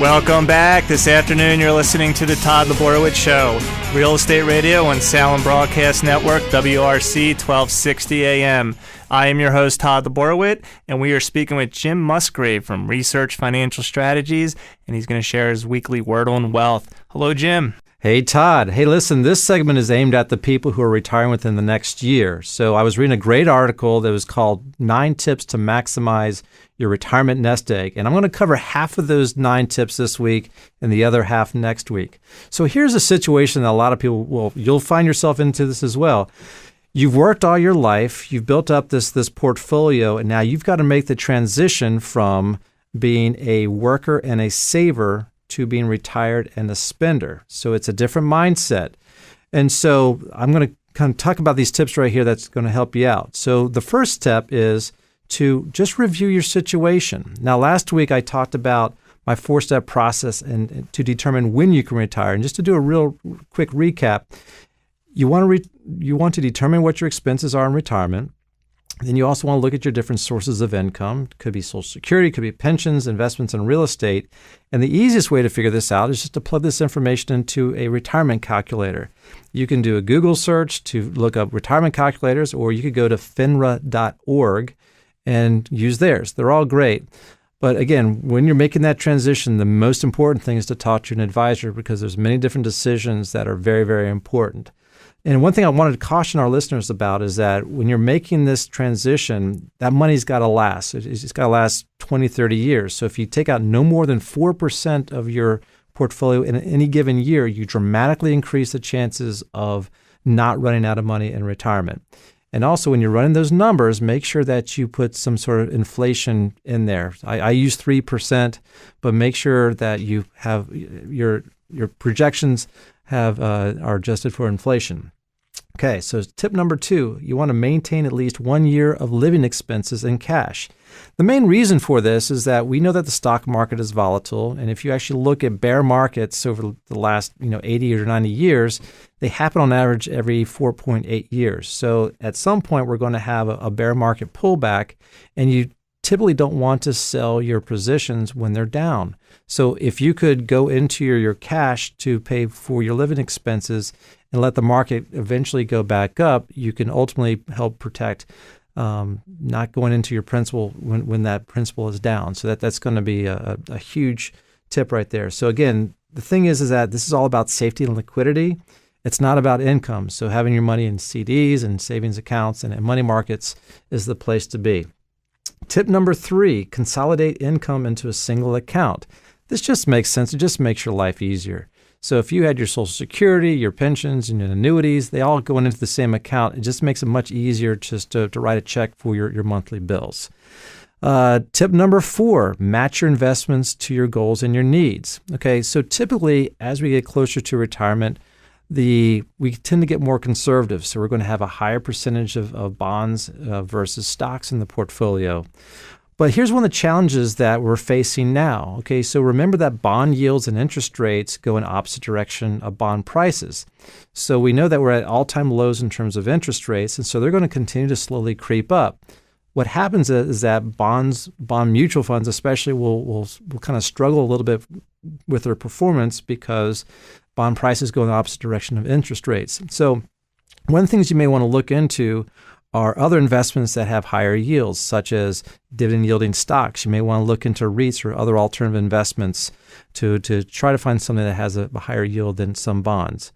Welcome back. This afternoon, you're listening to the Todd Laborowitz Show, Real Estate Radio on Salem Broadcast Network, WRC 1260 AM. I am your host, Todd Laborowitz, and we are speaking with Jim Musgrave from Research Financial Strategies, and he's going to share his weekly word on wealth. Hello, Jim. Hey, Todd. Hey, listen, this segment is aimed at the people who are retiring within the next year. So I was reading a great article that was called 9 Tips to Maximize Your Retirement Nest Egg. And I'm going to cover half of those 9 tips this week and the other half next week. So here's a situation that a lot of people you'll find yourself into this as well. You've worked all your life, you've built up this portfolio, and now you've got to make the transition from being a worker and a saver to being retired and a spender. So it's a different mindset. And so I'm going to kind of talk about these tips right here that's going to help you out. So the first step is to just review your situation. Now, last week I talked about my 4-step process and to determine when you can retire. And just to do a real quick recap, you want to determine what your expenses are in retirement. Then you also want to look at your different sources of income. It could be Social Security, it could be pensions, investments in real estate. And the easiest way to figure this out is just to plug this information into a retirement calculator. You can do a Google search to look up retirement calculators, or you could go to finra.org and use theirs. They're all great. But again, when you're making that transition, the most important thing is to talk to an advisor, because there's many different decisions that are very, very important. And one thing I wanted to caution our listeners about is that when you're making this transition, that money's got to last. It's got to last 20, 30 years. So if you take out no more than 4% of your portfolio in any given year, you dramatically increase the chances of not running out of money in retirement. And also, when you're running those numbers, make sure that you put some sort of inflation in there. I use 3%, but make sure that you have your projections are adjusted for inflation. Okay, so tip number 2, you want to maintain at least 1 year of living expenses in cash. The main reason for this is that we know that the stock market is volatile, and if you actually look at bear markets over the last 80 or 90 years, they happen on average every 4.8 years. So at some point, we're going to have a bear market pullback, and you typically don't want to sell your positions when they're down. So if you could go into your cash to pay for your living expenses and let the market eventually go back up, you can ultimately help protect not going into your principal when that principal is down. So that's going to be a huge tip right there. So again, the thing is that this is all about safety and liquidity. It's not about income. So having your money in CDs and savings accounts and money markets is the place to be. Tip number 3, consolidate income into a single account. This just makes sense. It just makes your life easier. So if you had your Social Security, your pensions, and your annuities, they all go into the same account. It just makes it much easier just to write a check for your monthly bills. Tip number 4, match your investments to your goals and your needs. Okay, so typically as we get closer to retirement, we tend to get more conservative. So we're going to have a higher percentage of bonds versus stocks in the portfolio. But here's one of the challenges that we're facing now. Okay, so remember that bond yields and interest rates go in opposite direction of bond prices. So we know that we're at all-time lows in terms of interest rates, and so they're going to continue to slowly creep up. What happens is that bond mutual funds especially will kind of struggle a little bit with their performance because bond prices go in the opposite direction of interest rates. So one of the things you may want to look into are other investments that have higher yields, such as dividend-yielding stocks. You may want to look into REITs or other alternative investments to try to find something that has a higher yield than some bonds.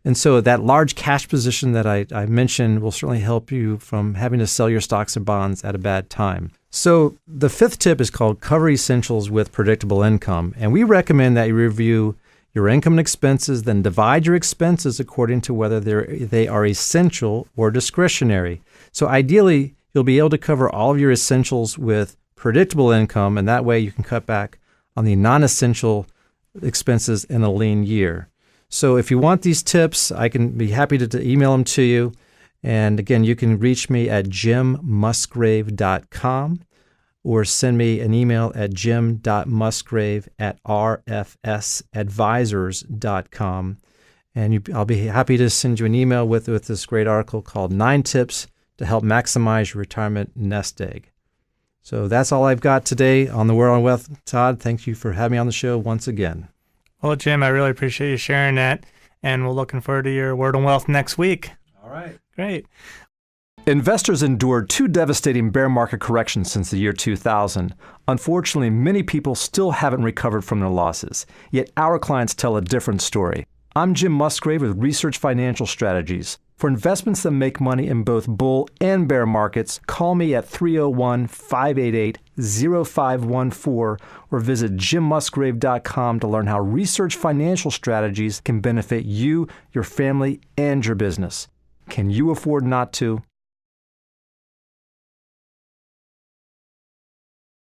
And so that large cash position that I mentioned will certainly help you from having to sell your stocks and bonds at a bad time. So the 5th tip is called Cover Essentials with Predictable Income. And we recommend that you review your income and expenses, then divide your expenses according to whether they are essential or discretionary. So ideally, you'll be able to cover all of your essentials with predictable income, and that way you can cut back on the non-essential expenses in a lean year. So if you want these tips, I can be happy to email them to you. And again, you can reach me at jimmusgrave.com or send me an email at jim.musgrave@rfsadvisors.com. And I'll be happy to send you an email with this great article called 9 Tips to Help Maximize Your Retirement Nest Egg. So that's all I've got today on the World on Wealth. Todd, thank you for having me on the show once again. Well, Jim, I really appreciate you sharing that, and we're looking forward to your Word on Wealth next week. All right. Great. Investors endured 2 devastating bear market corrections since the year 2000. Unfortunately, many people still haven't recovered from their losses. Yet our clients tell a different story. I'm Jim Musgrave with Research Financial Strategies. For investments that make money in both bull and bear markets, call me at 301-588-0514 or visit jimmusgrave.com to learn how Research Financial Strategies can benefit you, your family, and your business. Can you afford not to?